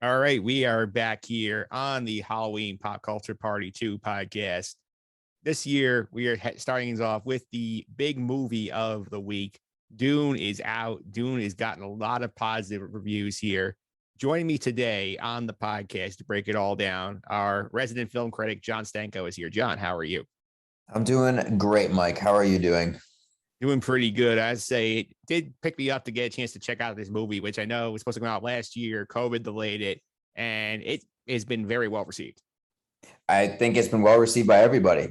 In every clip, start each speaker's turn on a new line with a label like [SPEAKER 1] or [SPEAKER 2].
[SPEAKER 1] All right, we are back here on the Halloween Pop Culture Party 2 podcast. This year, we are starting things off with the big movie of the week. Dune is out. Dune has gotten a lot of positive reviews here. Joining me today on the podcast to break it all down, our resident film critic, John Stanko, is here. John, how are you?
[SPEAKER 2] I'm doing great, Mike. How are you doing?
[SPEAKER 1] Doing pretty good. I'd say it did pick me up to get a chance to check out this movie, which I know was supposed to come out last year. COVID delayed it, and it has been very well received.
[SPEAKER 2] I think it's been well received by everybody.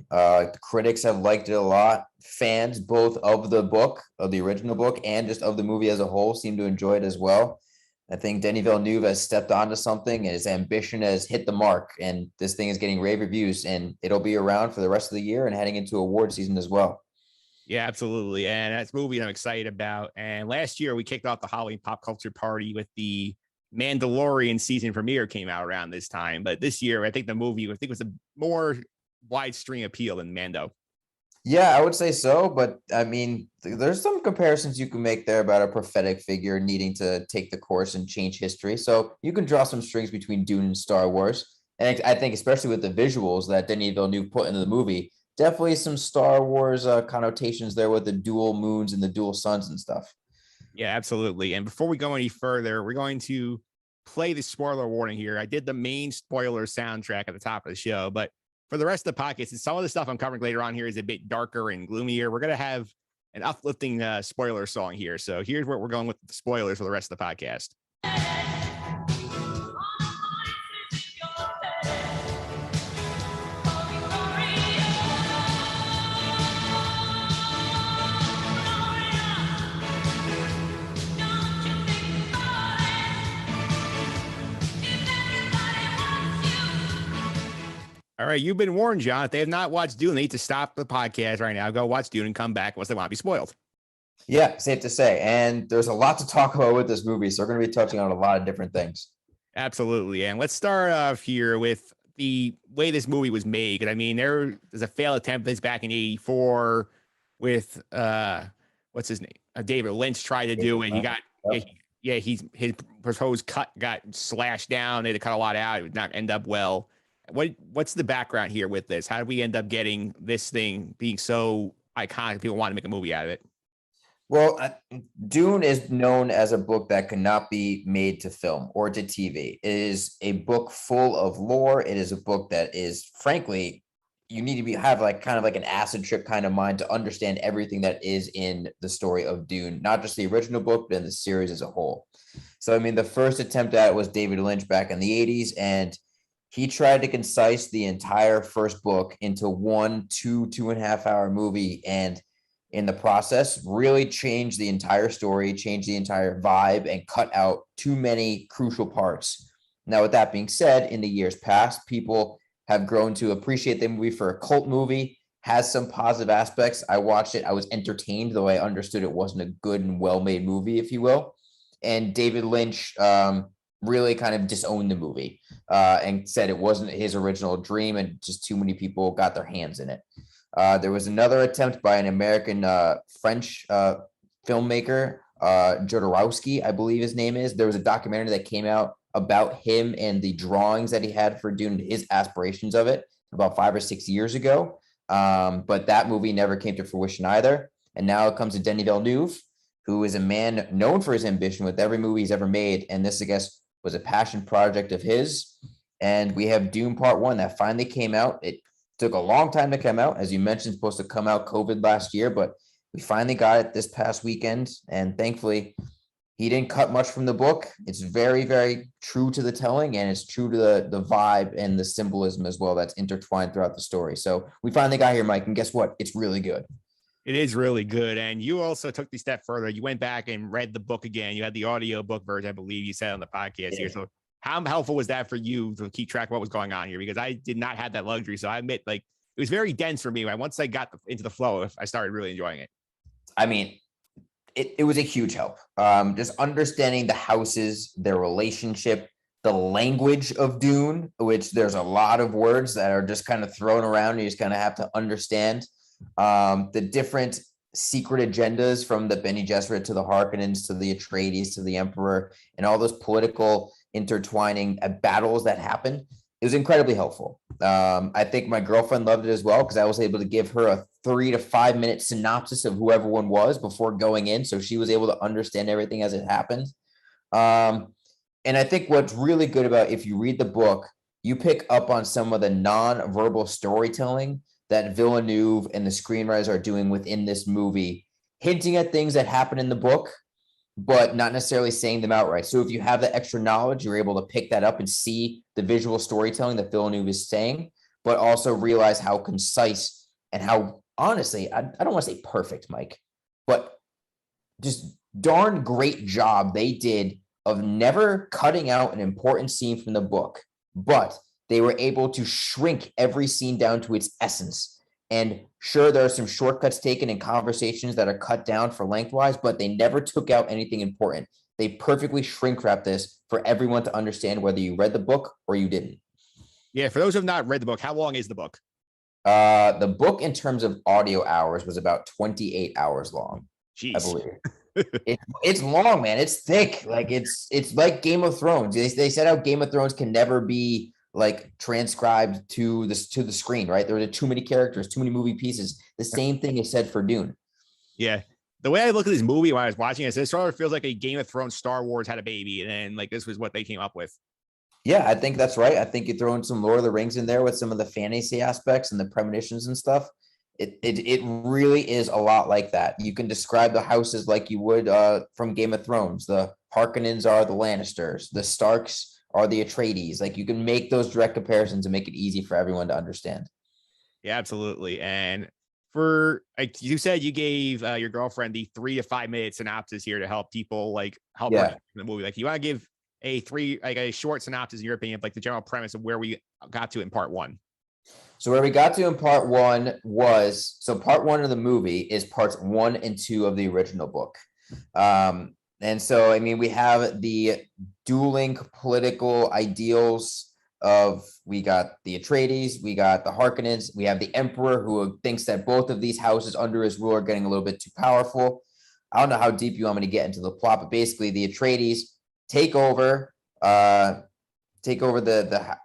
[SPEAKER 2] Critics have liked it a lot. Fans, both of the book, of the original book, and just of the movie as a whole, seem to enjoy it as well. I think Denis Villeneuve has stepped onto something, and his ambition has hit the mark. And this thing is getting rave reviews, and it'll be around for the rest of the year and heading into award season as well.
[SPEAKER 1] Yeah, absolutely. And that's a movie I'm excited about. And last year we kicked off the Halloween pop culture party with the Mandalorian season premiere came out around this time. But this year, I think the movie was a more wide string appeal than Mando.
[SPEAKER 2] Yeah, I would say so. But I mean, there's some comparisons you can make there about a prophetic figure needing to take the course and change history. So you can draw some strings between Dune and Star Wars. And I think, especially with the visuals that Denis Villeneuve put into the movie, definitely some Star Wars connotations there with the dual moons and the dual suns and stuff.
[SPEAKER 1] Yeah, absolutely. And before we go any further, we're going to play the spoiler warning here. I did the main spoiler soundtrack at the top of the show, but for the rest of the podcast, some of the stuff I'm covering later on here is a bit darker and gloomier. We're going to have an uplifting spoiler song here. So here's where we're going with the spoilers for the rest of the podcast. All right, you've been warned, John. If they have not watched Dune, they need to stop the podcast right now. Go watch Dune and come back once they want to be spoiled.
[SPEAKER 2] Yeah, safe to say. And there's a lot to talk about with this movie. So we're going to be touching on a lot of different things.
[SPEAKER 1] Absolutely. And let's start off here with the way this movie was made. I mean, there's a failed attempt this back in 84 with what's his name? David Lynch tried to do it. He got his proposed cut got slashed down. They had to cut a lot out. It would not end up well. What's the background here with this? How did we end up getting this thing being so iconic? People want to make a movie out of it.
[SPEAKER 2] Well, Dune is known as a book that cannot be made to film or to TV. It is a book full of lore. It is a book that is, frankly, you need to have like kind of like an acid trip kind of mind to understand everything that is in the story of Dune, not just the original book, but in the series as a whole. So, I mean, the first attempt at it was David Lynch back in the 80s, and he tried to concise the entire first book into 2.5 hour movie, and in the process really changed the entire story, changed the entire vibe, and cut out too many crucial parts. Now, with that being said, in the years past, people have grown to appreciate the movie for a cult movie, has some positive aspects. I watched it. I was entertained, though I understood it wasn't a good and well-made movie, if you will. And David Lynch really kind of disowned the movie and said it wasn't his original dream and just too many people got their hands in it. There was another attempt by an American French filmmaker, Jodorowsky, I believe his name is. There was a documentary that came out about him and the drawings that he had for Dune, his aspirations of it about 5 or 6 years ago. But that movie never came to fruition either. And now it comes to Denis Villeneuve, who is a man known for his ambition with every movie he's ever made. And this, I guess, was a passion project of his. And we have Dune Part 1 that finally came out. It took a long time to come out. As you mentioned, supposed to come out COVID last year, but we finally got it this past weekend. And thankfully, he didn't cut much from the book. It's very, very true to the telling, and it's true to the vibe and the symbolism as well that's intertwined throughout the story. So we finally got here, Mike, and guess what? It's really good.
[SPEAKER 1] It is really good. And you also took the step further. You went back and read the book again. You had the audio book version, I believe you said on the podcast here. So how helpful was that for you to keep track of what was going on here? Because I did not have that luxury. So I admit, like, it was very dense for me. Once I got into the flow, I started really enjoying it.
[SPEAKER 2] I mean, it was a huge help. Just understanding the houses, their relationship, the language of Dune, which there's a lot of words that are just kind of thrown around. You just kind of have to understand the different secret agendas from the Bene Gesserit to the Harkonnens to the Atreides to the Emperor and all those political intertwining battles that happen. It was incredibly helpful. I think my girlfriend loved it as well because I was able to give her a 3 to 5 minute synopsis of who everyone was before going in, so she was able to understand everything as it happened. And I think what's really good about if you read the book, you pick up on some of the non-verbal storytelling that Villeneuve and the screenwriters are doing within this movie, hinting at things that happen in the book, but not necessarily saying them outright. So if you have the extra knowledge, you're able to pick that up and see the visual storytelling that Villeneuve is saying, but also realize how concise and how, honestly, I don't want to say perfect, Mike, but just darn great job they did of never cutting out an important scene from the book, but they were able to shrink every scene down to its essence. And sure, there are some shortcuts taken in conversations that are cut down for lengthwise, but they never took out anything important. They perfectly shrink wrap this for everyone to understand whether you read the book or you didn't.
[SPEAKER 1] Yeah, for those who have not read the book, how long is the book?
[SPEAKER 2] The book in terms of audio hours was about 28 hours long.
[SPEAKER 1] Jeez.
[SPEAKER 2] I believe. It's long, man. It's thick. Like it's like Game of Thrones. They said how Game of Thrones can never be like transcribed to the screen, right? There are too many characters, too many movie pieces. The same thing is said for Dune.
[SPEAKER 1] Yeah. The way I look at this movie when I was watching it sort of feels like a Game of Thrones Star Wars had a baby, and then like this was what they came up with.
[SPEAKER 2] Yeah, I think that's right. I think you throw in some Lord of the Rings in there with some of the fantasy aspects and the premonitions and stuff. It really is a lot like that. You can describe the houses like you would from Game of Thrones. The Harkonnens are the Lannisters. The Starks are the Atreides. Like you can make those direct comparisons and make it easy for everyone to understand.
[SPEAKER 1] Yeah, absolutely. And for like you said, you gave your girlfriend the 3 to 5 minute synopsis here to help people help the movie. Like, you want to give a short synopsis in your opinion of like the general premise of where we got to in part one?
[SPEAKER 2] So where we got to in part one was, part one of the movie is parts 1 and 2 of the original book. And so, I mean, we have the dueling political ideals of, we got the Atreides, we got the Harkonnens, we have the Emperor who thinks that both of these houses under his rule are getting a little bit too powerful. I don't know how deep you want me to get into the plot, but basically the Atreides take over the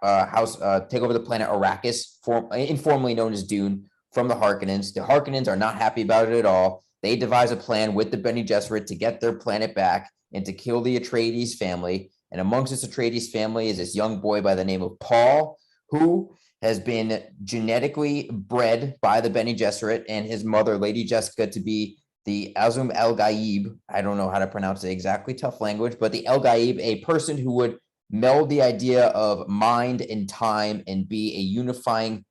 [SPEAKER 2] house, take over the planet Arrakis, informally known as Dune, from the Harkonnens. The Harkonnens are not happy about it at all. They devise a plan with the Bene Gesserit to get their planet back and to kill the Atreides family. And amongst this Atreides family is this young boy by the name of Paul, who has been genetically bred by the Bene Gesserit and his mother, Lady Jessica, to be the Azum El Gaib. I don't know how to pronounce it exactly, tough language, but the El Gaib, a person who would meld the idea of mind and time and be a unifying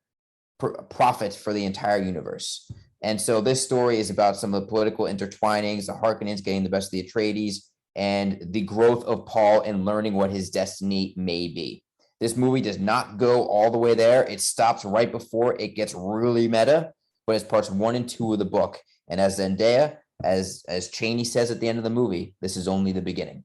[SPEAKER 2] prophet for the entire universe. And so this story is about some of the political intertwinings, the Harkonnens getting the best of the Atreides, and the growth of Paul and learning what his destiny may be. This movie does not go all the way there. It stops right before it gets really meta, but it's parts 1 and 2 of the book. And as Zendaya, as Chaney says at the end of the movie, this is only the beginning.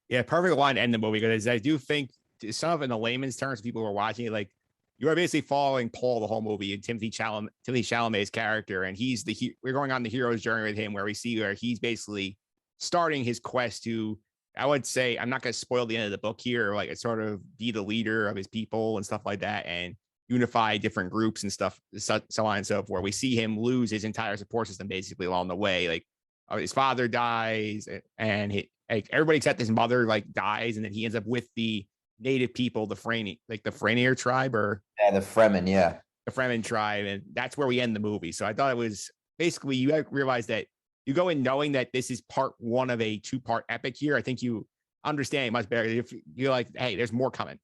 [SPEAKER 1] Yeah, perfect line to end the movie, because I do think some of, in the layman's terms, people who are watching it, like, you are basically following Paul the whole movie and Timothy Chalamet's character, and we're going on the hero's journey with him, where we see where he's basically starting his quest to, I would say, I'm not going to spoil the end of the book here, like, it's sort of be the leader of his people and stuff like that, and unify different groups and stuff, so on and so forth. We see him lose his entire support system basically along the way. Like, his father dies, and everybody except his mother dies, and then he ends up with the native people, the Franier tribe, or
[SPEAKER 2] the Fremen,
[SPEAKER 1] the Fremen tribe, and that's where we end the movie. So I thought it was basically, you realize that you go in knowing that this is part 1 of a 2-part epic here. I think you understand it much better if you're like, hey, there's more coming.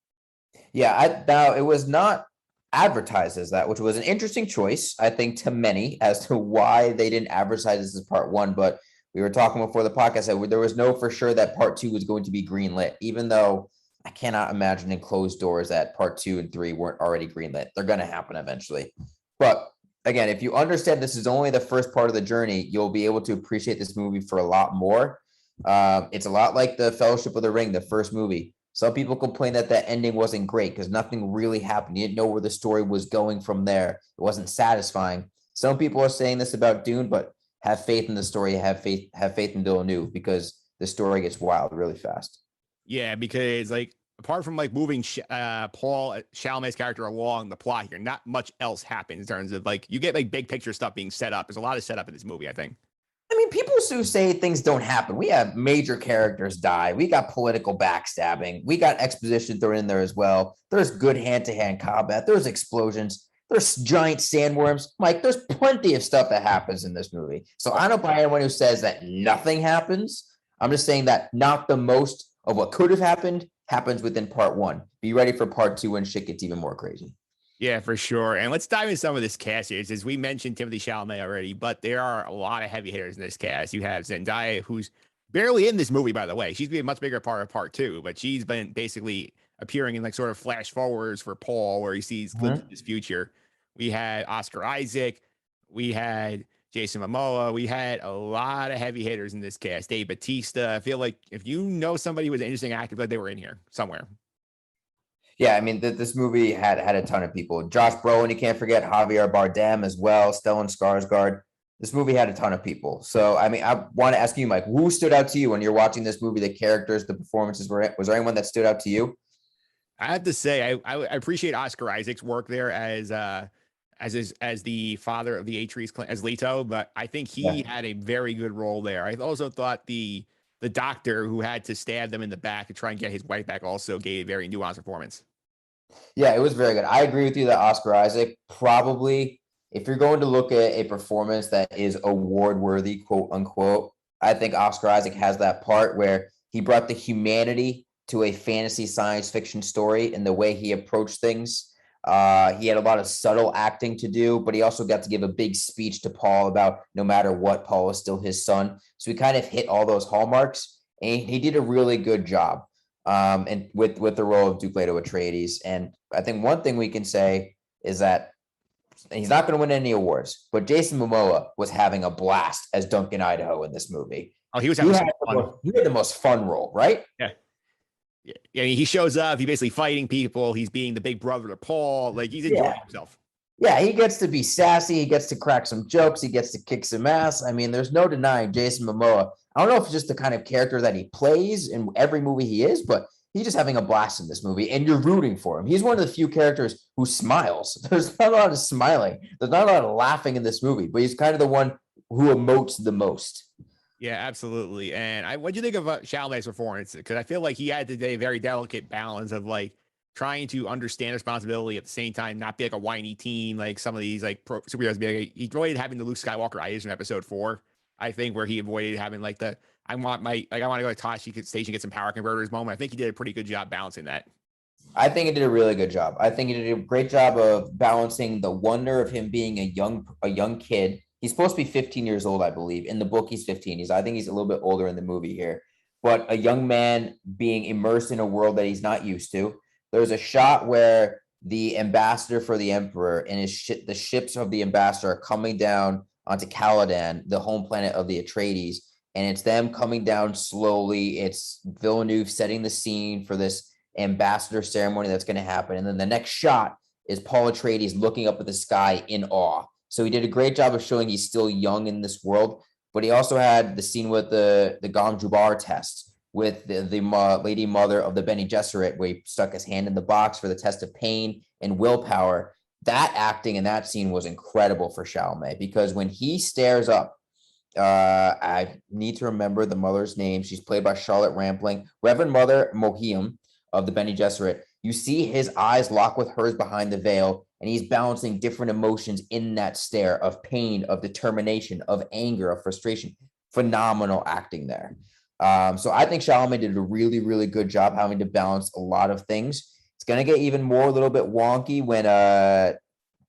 [SPEAKER 2] Yeah, now it was not advertised as that, which was an interesting choice, I think, to many as to why they didn't advertise this as part 1. But we were talking before the podcast that there was no for sure that part 2 was going to be greenlit, even though I cannot imagine in closed doors that part 2 and 3 weren't already greenlit. They're going to happen eventually. But again, if you understand this is only the first part of the journey, you'll be able to appreciate this movie for a lot more. It's a lot like the Fellowship of the Ring, the first movie. Some people complain that ending wasn't great because nothing really happened. You didn't know where the story was going from there. It wasn't satisfying. Some people are saying this about Dune, but have faith in the story. Have faith in Villeneuve, because the story gets wild really fast.
[SPEAKER 1] Yeah, because like apart from like moving Paul Chalamet's character along the plot here, not much else happens in terms of like you get like big picture stuff being set up. There's a lot of setup in this movie, I think.
[SPEAKER 2] I mean, people who say things don't happen. We have major characters die. We got political backstabbing. We got exposition thrown in there as well. There's good hand-to-hand combat. There's explosions. There's giant sandworms. Mike, there's plenty of stuff that happens in this movie. So I don't buy anyone who says that nothing happens. I'm just saying that not the most of what could have happened happens within part one. Be ready for part two when shit gets even more crazy.
[SPEAKER 1] Yeah, for sure. And let's dive into some of this cast here. As we mentioned Timothy Chalamet already, but there are a lot of heavy hitters in this cast. You have Zendaya, who's barely in this movie, by the way. She's been a much bigger part of part two, but she's been basically appearing in like sort of flash forwards for Paul, where he sees glimpses of his future. We had Oscar Isaac, we had Jason Momoa, we had a lot of heavy hitters in this cast. Dave Batista. I feel like if you know somebody who was an interesting actor, like they were in here somewhere.
[SPEAKER 2] Yeah, I mean, this movie had a ton of people. Josh Brolin, you can't forget Javier Bardem as well, Stellan Skarsgård. This movie had a ton of people. So, I mean, I want to ask you, Mike, who stood out to you when you're watching this movie? The characters, the performances. Was there anyone that stood out to you?
[SPEAKER 1] I have to say, I appreciate Oscar Isaac's work there as the father of the Atreides clan as Leto, but I think he
[SPEAKER 2] Yeah.
[SPEAKER 1] had a very good role there. I also thought the doctor who had to stab them in the back to try and get his wife back also gave a very nuanced performance.
[SPEAKER 2] Yeah, it was very good. I agree with you that Oscar Isaac probably, if you're going to look at a performance that is award worthy, quote unquote, I think Oscar Isaac has that part where he brought the humanity to a fantasy science fiction story in the way he approached things. He had a lot of subtle acting to do, but he also got to give a big speech to Paul about no matter what, Paul is still his son. So he kind of hit all those hallmarks, and he did a really good job. And with the role of Duke Leto Atreides. And I think one thing we can say is that he's not going to win any awards, but Jason Momoa was having a blast as Duncan Idaho in this movie.
[SPEAKER 1] Oh, he was
[SPEAKER 2] He
[SPEAKER 1] having
[SPEAKER 2] had
[SPEAKER 1] some fun.
[SPEAKER 2] he had the most fun role, right?
[SPEAKER 1] Yeah. Yeah. I mean, he shows up, he's basically fighting people, he's being the big brother to Paul, like he's
[SPEAKER 2] Yeah.
[SPEAKER 1] enjoying himself.
[SPEAKER 2] Yeah, he gets to be sassy. He gets to crack some jokes. He gets to kick some ass. I mean, there's no denying Jason Momoa. I don't know if it's just the kind of character that he plays in every movie he is, but he's just having a blast in this movie, and you're rooting for him. He's one of the few characters who smiles. There's not a lot of smiling. There's not a lot of laughing in this movie, but he's kind of the one who emotes the most.
[SPEAKER 1] Yeah, absolutely. And what do you think of Chalamet's performance? Because I feel like he had today a very delicate balance of like trying to understand responsibility at the same time, not be like a whiny teen like some of these like superheroes. Be like, he avoided having the Luke Skywalker eyes in episode 4, I think, where he avoided having like the I want to go to Tashi station get some power converters moment. I think he did a pretty good job balancing that.
[SPEAKER 2] I think he did a really good job. I think he did a great job of balancing the wonder of him being a young kid. He's supposed to be 15 years old, I believe. In the book, he's 15. I think he's a little bit older in the movie here. But a young man being immersed in a world that he's not used to. There's a shot where the ambassador for the emperor and the ships of the ambassador are coming down onto Caladan, the home planet of the Atreides, and it's them coming down slowly. It's Villeneuve setting the scene for this ambassador ceremony that's going to happen. And then the next shot is Paul Atreides looking up at the sky in awe. So he did a great job of showing he's still young in this world, but he also had the scene with the Gom Jabbar test with the lady mother of the Bene Gesserit, where he stuck his hand in the box for the test of pain and willpower. That acting in that scene was incredible for Chalamet, because when he stares up, I need to remember the mother's name. She's played by Charlotte Rampling, Reverend Mother Mohiam of the Bene Gesserit. You see his eyes lock with hers behind the veil, and he's balancing different emotions in that stare of pain, of determination, of anger, of frustration. Phenomenal acting there. So I think Chalamet did a really, really good job having to balance a lot of things. It's going to get even more a little bit wonky when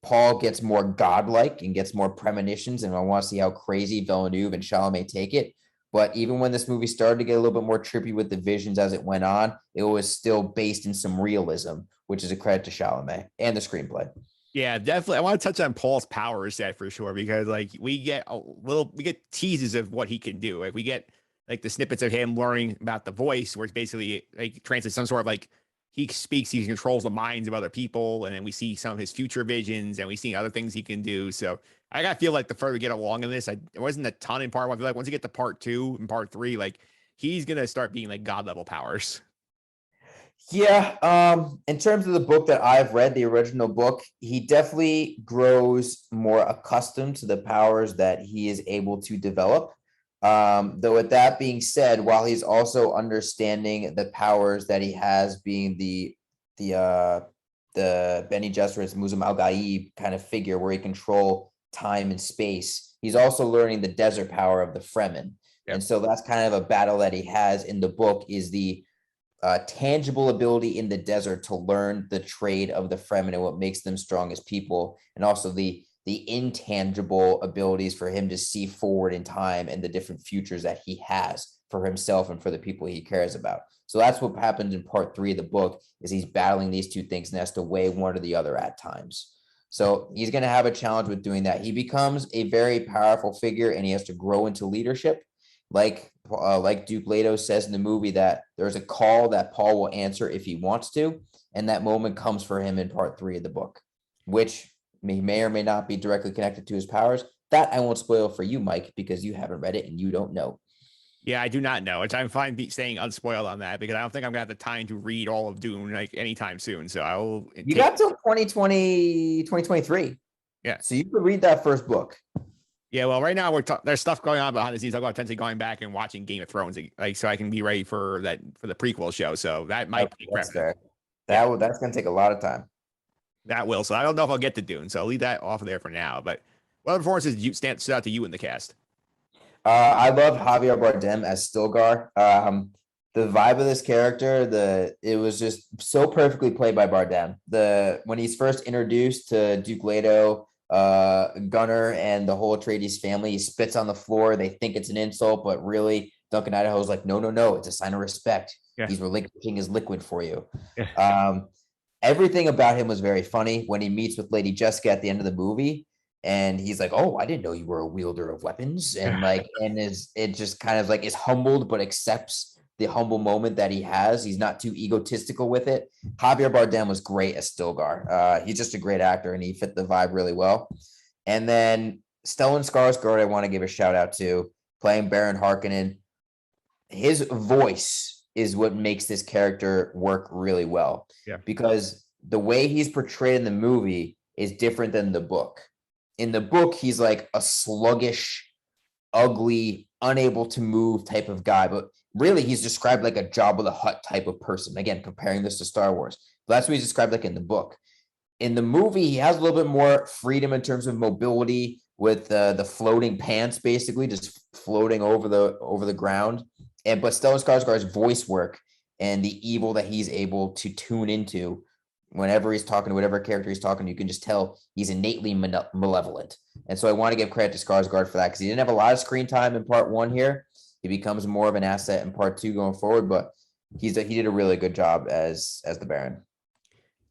[SPEAKER 2] Paul gets more godlike and gets more premonitions, and I want to see how crazy Villeneuve and Chalamet take it. But even when this movie started to get a little bit more trippy with the visions as it went on, it was still based in some realism, which is a credit to Chalamet and the screenplay.
[SPEAKER 1] Yeah, definitely. I want to touch on Paul's power set for sure, because like we get teases of what he can do. Like we get like the snippets of him learning about the voice, where it's basically like translates some sort of like he speaks, he controls the minds of other people, and then we see some of his future visions, and we see other things he can do. So I gotta feel like the further we get along in this, it wasn't a ton in part 1. I feel like once you get to part 2 and part 3, like he's gonna start being like god level powers.
[SPEAKER 2] Yeah, in terms of the book that I've read, the original book, he definitely grows more accustomed to the powers that he is able to develop. Though with that being said, while he's also understanding the powers that he has, being the uh the Bene Gesserit's Muzam Al Gaib kind of figure where he control time and space, he's also learning the desert power of the Fremen.
[SPEAKER 1] Yep.
[SPEAKER 2] And so that's kind of a battle that he has in the book, is the tangible ability in the desert to learn the trade of the Fremen and what makes them strong as people, and also the intangible abilities for him to see forward in time and the different futures that he has for himself and for the people he cares about. So that's what happens in part 3 of the book, is he's battling these two things and has to weigh one or the other at times. So he's going to have a challenge with doing that. He becomes a very powerful figure and he has to grow into leadership. Like Duke Leto says in the movie, that there's a call that Paul will answer if he wants to, and that moment comes for him in part 3 of the book, which may or may not be directly connected to his powers. That I won't spoil for you, Mike, because you haven't read it and you don't know.
[SPEAKER 1] Yeah, I do not know, which I'm fine staying unspoiled on that because I don't think I'm gonna have the time to read all of Dune like anytime soon. So I will
[SPEAKER 2] You
[SPEAKER 1] take.
[SPEAKER 2] got till 2020, 2023.
[SPEAKER 1] Yeah,
[SPEAKER 2] So you could read that first book.
[SPEAKER 1] yeah. Well, right now there's stuff going on behind the scenes. I'm going to potentially going back and watching Game of Thrones, like so I can be ready for the prequel show. So that might
[SPEAKER 2] Okay,
[SPEAKER 1] be
[SPEAKER 2] that's
[SPEAKER 1] preference.
[SPEAKER 2] fair.
[SPEAKER 1] Yeah,
[SPEAKER 2] That's gonna take a lot of time.
[SPEAKER 1] that will. So I don't know if I'll get to Dune. So I'll leave that off of there for now. But what other performances do you stood out to you in the cast?
[SPEAKER 2] I love Javier Bardem as Stilgar. The vibe of this character, it was just so perfectly played by Bardem. When he's first introduced to Duke Leto, Gunner, and the whole Atreides family, he spits on the floor. They think it's an insult, but really, Duncan Idaho's like, no, no, no, it's a sign of respect.
[SPEAKER 1] Yeah,
[SPEAKER 2] He's relinquishing his liquid for you.
[SPEAKER 1] yeah,
[SPEAKER 2] Um, Everything about him was very funny. When he meets with Lady Jessica at the end of the movie, and he's like, "Oh, I didn't know you were a wielder of weapons," and is it just kind of like is humbled but accepts the humble moment that he has. He's not too egotistical with it. Javier Bardem was great as Stilgar. He's just a great actor, and he fit the vibe really well. And then Stellan Skarsgård, I want to give a shout out to, playing Baron Harkonnen. His voice is what makes this character work really well,
[SPEAKER 1] yeah,
[SPEAKER 2] because the way he's portrayed in the movie is different than the book. In the book, he's like a sluggish, ugly, unable to move type of guy, but really he's described like a Jabba the Hutt type of person. Again, comparing this to Star Wars, but that's what he's described like in the book. In the movie, he has a little bit more freedom in terms of mobility with the floating pants, basically just floating over the ground. And but Stellan Skarsgård's voice work and the evil that he's able to tune into whenever he's talking to whatever character he's talking to, you can just tell he's innately malevolent. And so I want to give credit to Skarsgård for that, because he didn't have a lot of screen time in part 1 here. He becomes more of an asset in part 2 going forward, but he did a really good job as the Baron.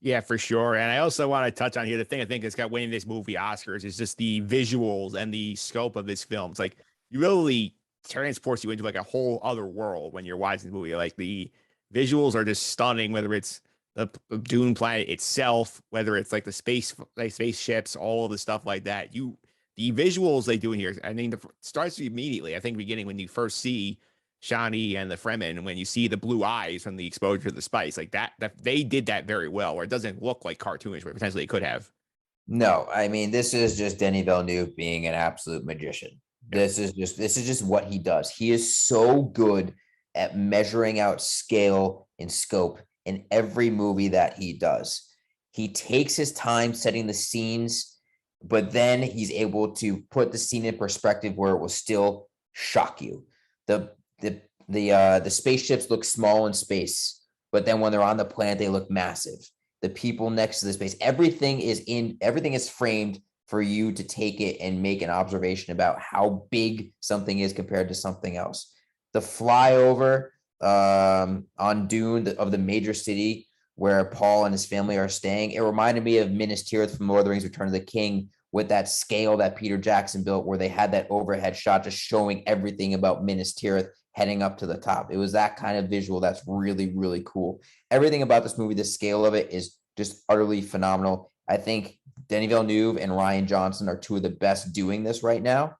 [SPEAKER 1] yeah, for sure. And I also want to touch on here the thing I think that's got winning this movie Oscars is just the visuals and the scope of this film. It's like you really transports you into like a whole other world when you're watching the movie. Like the visuals are just stunning, whether it's the Dune planet itself, whether it's like the spaceships, all of the stuff like that. The visuals they do in here, I mean, starts immediately. I think beginning when you first see Shawnee and the Fremen, when you see the blue eyes from the exposure to the spice, like that they did that very well, where it doesn't look like cartoonish, but potentially it could have.
[SPEAKER 2] No, I mean, this is just Denis Villeneuve being an absolute magician.
[SPEAKER 1] Yeah,
[SPEAKER 2] This is just what he does. He is so good at measuring out scale and scope in every movie that he does. He takes his time setting the scenes, but then he's able to put the scene in perspective where it will still shock you. The the spaceships look small in space, but then when they're on the planet, they look massive. The people next to the space, everything is framed for you to take it and make an observation about how big something is compared to something else. The flyover on Dune of the major city where Paul and his family are staying, it reminded me of Minas Tirith from Lord of the Rings: Return of the King, with that scale that Peter Jackson built, where they had that overhead shot just showing everything about Minas Tirith heading up to the top. It was that kind of visual that's really, really cool. Everything about this movie, the scale of it is just utterly phenomenal. I think Denis Villeneuve and Rian Johnson are two of the best doing this right now.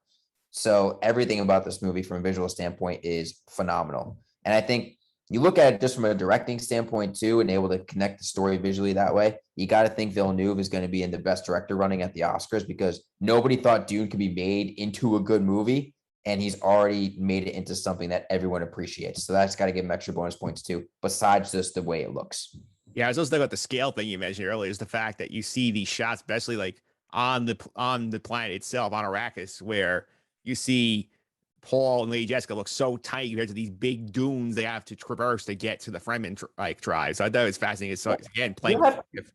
[SPEAKER 2] So everything about this movie from a visual standpoint is phenomenal. And I think you look at it just from a directing standpoint too, and able to connect the story visually that way. You got to think Villeneuve is going to be in the best director running at the Oscars because nobody thought Dune could be made into a good movie, and he's already made it into something that everyone appreciates. So that's got to give him extra bonus points too, besides just the way it looks.
[SPEAKER 1] Yeah, I was also thinking about the scale thing you mentioned earlier. Is the fact that you see these shots, especially like on the planet itself, on Arrakis, where you see Paul and Lady Jessica look so tiny compared to these big dunes they have to traverse to get to the Fremen like tribe. So I thought it was fascinating. So again, playing
[SPEAKER 2] You
[SPEAKER 1] with
[SPEAKER 2] have,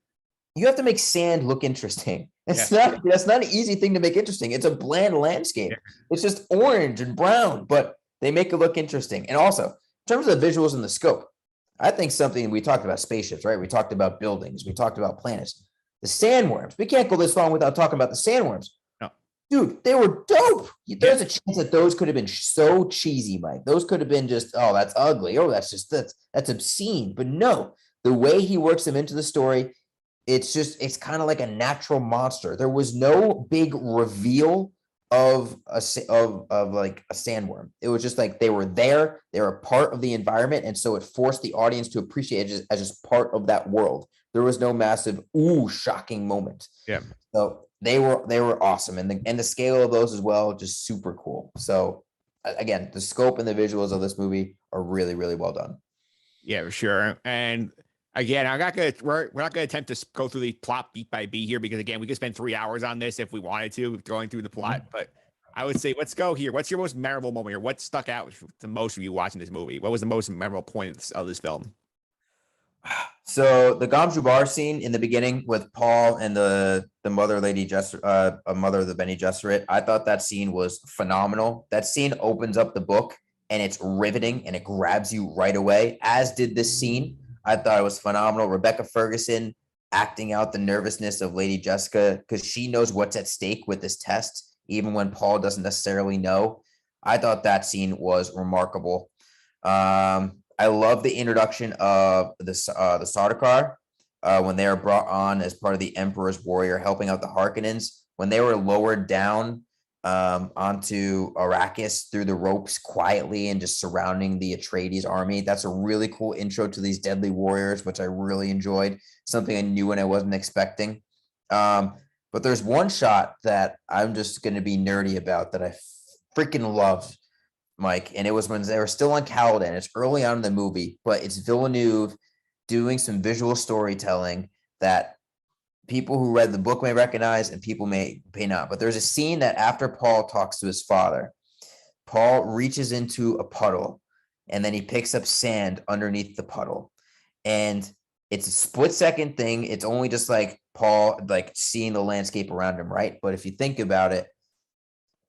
[SPEAKER 2] you have to make sand look interesting.
[SPEAKER 1] yeah,
[SPEAKER 2] That's not an easy thing to make interesting. It's a bland
[SPEAKER 1] yeah,
[SPEAKER 2] landscape. It's just orange and brown, but they make it look interesting. And also, in terms of the visuals and the scope, I think something we talked about spaceships, right? We talked about buildings, we talked about planets. The sandworms. We can't go this long without talking about the sandworms.
[SPEAKER 1] no,
[SPEAKER 2] Dude, they were dope.
[SPEAKER 1] yeah,
[SPEAKER 2] There's a chance that those could have been so cheesy, Mike. Those could have been just, oh, that's ugly. Oh, that's obscene. But no, the way he works them into the story, it's kind of like a natural monster. There was no big reveal of like a sandworm. It was just like they were there, they were part of the environment, and so it forced the audience to appreciate it as just part of that world. There was no massive ooh shocking moment.
[SPEAKER 1] yeah.
[SPEAKER 2] So they were awesome, and the scale of those as well, just super cool. So again, the scope and the visuals of this movie are really really well done.
[SPEAKER 1] Yeah, for sure. And again, we're not gonna attempt to go through the plot beat by beat here because again, we could spend 3 hours on this if we wanted to going through the plot. But I would say let's go here. What's your most memorable moment here? What stuck out the most for you watching this movie? What was the most memorable point of this film?
[SPEAKER 2] So the Gom Jabbar scene in the beginning with Paul and the mother lady a mother of the Bene Gesserit, I thought that scene was phenomenal. That scene opens up the book and it's riveting and it grabs you right away, as did this scene. I thought it was phenomenal. Rebecca Ferguson acting out the nervousness of Lady Jessica because she knows what's at stake with this test, even when Paul doesn't necessarily know. I thought that scene was remarkable. I love the introduction of the Sardaukar when they were brought on as part of the Emperor's warrior, helping out the Harkonnens. When they were lowered down onto Arrakis through the ropes quietly and just surrounding the Atreides army. That's a really cool intro to these deadly warriors, which I really enjoyed. Something I knew and I wasn't expecting. But there's one shot that I'm just going to be nerdy about that I freaking love, Mike, and it was when they were still on Caladan. It's early on in the movie, but it's Villeneuve doing some visual storytelling that people who read the book may recognize and people may not. But there's a scene that after Paul talks to his father, Paul reaches into a puddle and then he picks up sand underneath the puddle. And it's a split second thing. It's only just like Paul, like seeing the landscape around him, right? But if you think about it,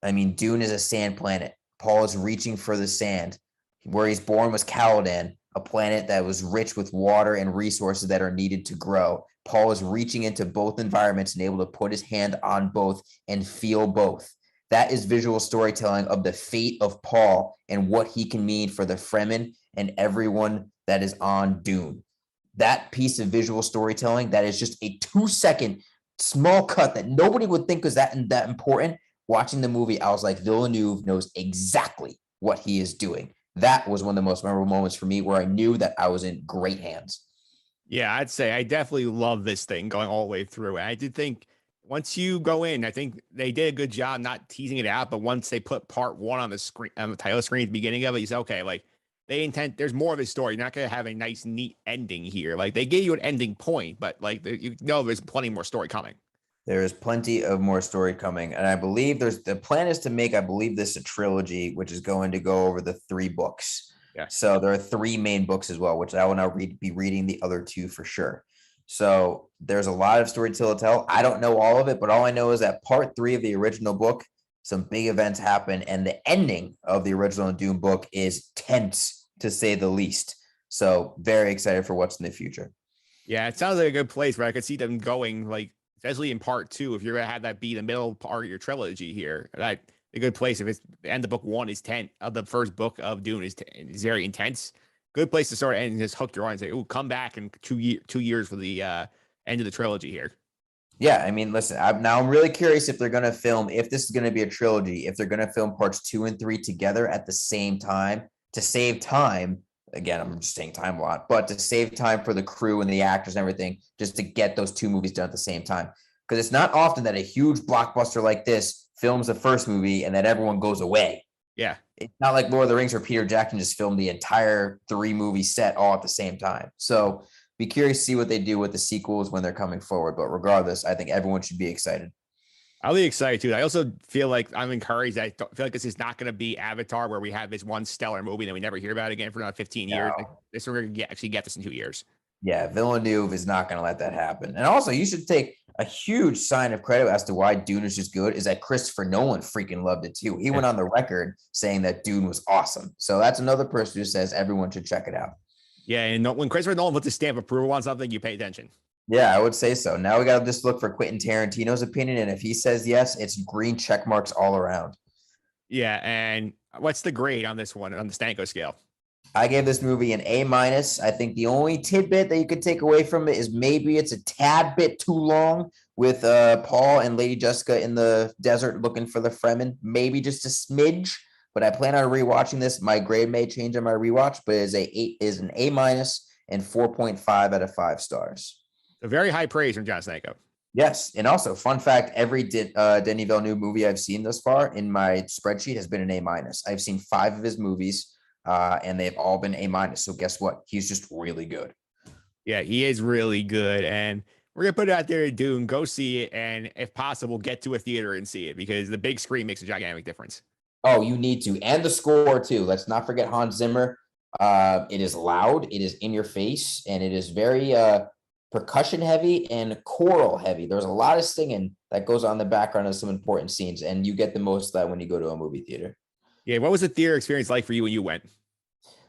[SPEAKER 2] I mean, Dune is a sand planet. Paul is reaching for the sand. Where he's born was Caladan, a planet that was rich with water and resources that are needed to grow. Paul is reaching into both environments and able to put his hand on both and feel both. That is visual storytelling of the fate of Paul and what he can mean for the Fremen and everyone that is on Dune. That piece of visual storytelling, that is just a 2-second small cut that nobody would think was that important. Watching the movie, I was like, Villeneuve knows exactly what he is doing. That was one of the most memorable moments for me where I knew that I was in great hands.
[SPEAKER 1] Yeah, I'd say I definitely love this thing going all the way through. And I did think once you go in, I think they did a good job not teasing it out. But once they put part one on the screen, on the title screen at the beginning of it, you say, okay, like they intend, there's more of a story. You're not going to have a nice, neat ending here. Like they gave you an ending point, but like you know, there's plenty more story coming.
[SPEAKER 2] There is plenty of more story coming. And I believe the plan is to make, I believe, this a trilogy, which is going to go over the 3 books.
[SPEAKER 1] Yeah.
[SPEAKER 2] So there are 3 main books as well, which I will now be reading the other 2 for sure. So there's a lot of story to tell. I don't know all of it, but all I know is that part 3 of the original book, some big events happen, and the ending of the original Dune book is tense, to say the least. So very excited for what's in the future.
[SPEAKER 1] Yeah, it sounds like a good place where I could see them going, like, especially in part 2, if you're gonna have that be the middle part of your trilogy here. That a good place if it's the end of book 1 is 10 of the first book of Dune is very intense. Good place to start and just hook your audience and say, "Oh, come back in 2 years for the end of the trilogy here."
[SPEAKER 2] Yeah, I mean, listen, I'm really curious if they're going to film, if this is going to be a trilogy, if they're going to film parts 2 and 3 together at the same time to save time, again, I'm just saying time a lot, but to save time for the crew and the actors and everything, just to get those two movies done at the same time. Because it's not often that a huge blockbuster like this films the first movie and then everyone goes away.
[SPEAKER 1] Yeah.
[SPEAKER 2] It's not like Lord of the Rings where Peter Jackson just filmed the entire 3-movie set all at the same time. So be curious to see what they do with the sequels when they're coming forward. But regardless, I think everyone should be excited.
[SPEAKER 1] I'll be excited too. I also feel like I'm encouraged. I feel like this is not going to be Avatar, where we have this one stellar movie that we never hear about again for another 15 years. Like,
[SPEAKER 2] No.
[SPEAKER 1] this we're going to actually get this in 2 years.
[SPEAKER 2] Yeah, Villeneuve is not going to let that happen. And also, you should take a huge sign of credit as to why Dune is just good is that Christopher Nolan freaking loved it too. He went on the record saying that Dune was awesome. So that's another person who says everyone should check it out.
[SPEAKER 1] Yeah, and when Christopher Nolan puts a stamp of approval on something, you pay attention.
[SPEAKER 2] Yeah, I would say so. Now we got to just look for Quentin Tarantino's opinion. And if he says yes, it's green check marks all around.
[SPEAKER 1] Yeah, and what's the grade on this one on the Stanko scale?
[SPEAKER 2] I gave this movie an A-. I think the only tidbit that you could take away from it is maybe it's a tad bit too long with Paul and Lady Jessica in the desert looking for the Fremen. Maybe just a smidge, but I plan on rewatching this. My grade may change on my rewatch, but is an A- and 4.5 out of 5 stars.
[SPEAKER 1] A very high praise from John Stanko.
[SPEAKER 2] Yes, and also fun fact: every Denis Villeneuve movie I've seen thus far in my spreadsheet has been an A-. I've seen 5 of his movies, and they've all been A-. So guess what? He's just really good.
[SPEAKER 1] Yeah, he is really good, and we're gonna put it out there to Dune. Go see it, and if possible, get to a theater and see it because the big screen makes a gigantic difference.
[SPEAKER 2] Oh, you need to, and the score too. Let's not forget Hans Zimmer. It is loud, it is in your face, and it is very percussion heavy and choral heavy. There's a lot of singing that goes on in the background of some important scenes, and you get the most of that when you go to a movie theater.
[SPEAKER 1] Yeah, what was the theater experience like for you when you went?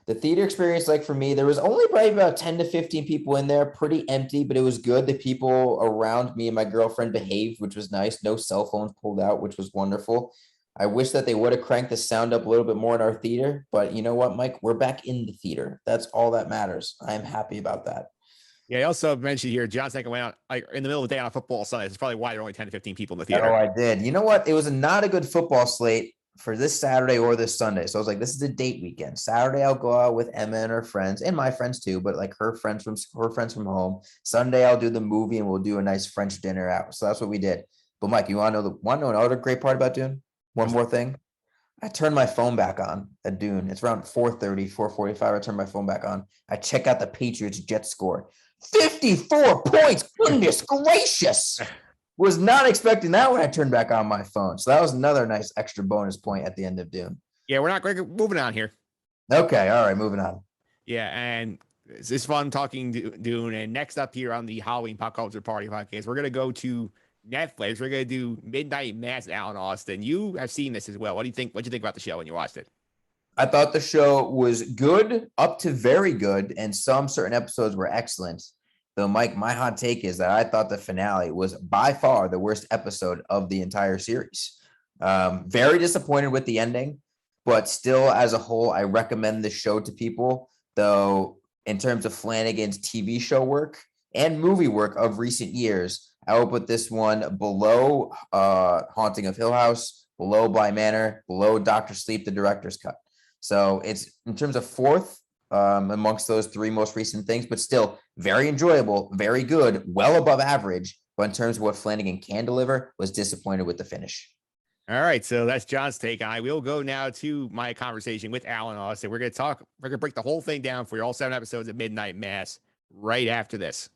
[SPEAKER 2] The theater experience, like for me, there was only probably about 10 to 15 people in there, pretty empty, but it was good. The people around me and my girlfriend behaved, which was nice. No cell phones pulled out, which was wonderful. I wish that they would have cranked the sound up a little bit more in our theater, but you know what, Mike? We're back in the theater. That's all that matters. I am happy about that.
[SPEAKER 1] Yeah, I also mentioned here John Stanko went out like in the middle of the day on a football Sunday. That's probably why there were only 10 to 15 people in the
[SPEAKER 2] Oh,
[SPEAKER 1] theater.
[SPEAKER 2] I did. You know what? It was not a good football slate for this Saturday or this Sunday. So I was like, this is a date weekend. Saturday, I'll go out with Emma and her friends and my friends too, but like her friends from home. Sunday, I'll do the movie and we'll do a nice French dinner out. So that's what we did. But Mike, you want to know another great part about Dune? One more thing. I turned my phone back on at Dune. It's around 4:30, 4:45. I turned my phone back on. I check out the Patriots Jets score. 54 points. Goodness gracious. Was not expecting that when I turned back on my phone. So that was another nice extra bonus point at the end of Dune.
[SPEAKER 1] Yeah, we're not moving on here.
[SPEAKER 2] Okay. All right. Moving on.
[SPEAKER 1] Yeah, and it's fun talking Dune. And next up here on the Halloween Pop Culture Party podcast, we're going to go to Netflix. We're going to do Midnight Mass, Alan Austin. You have seen this as well. What do you think? What did you think about the show when you watched it?
[SPEAKER 2] I thought the show was good, up to very good, and some certain episodes were excellent. Though, Mike, my hot take is that I thought the finale was by far the worst episode of the entire series. Very disappointed with the ending, but still, as a whole, I recommend the show to people. Though, in terms of Flanagan's TV show work and movie work of recent years, I will put this one below Haunting of Hill House, below Bly Manor, below Dr. Sleep, the director's cut. So it's in terms of fourth amongst those 3 most recent things, but still very enjoyable, very good, well above average. But in terms of what Flanagan can deliver, was disappointed with the finish.
[SPEAKER 1] All right, so that's John's take. I will go now to my conversation with Alan Austin. We're going to break the whole thing down for you, all 7 episodes of Midnight Mass right after this.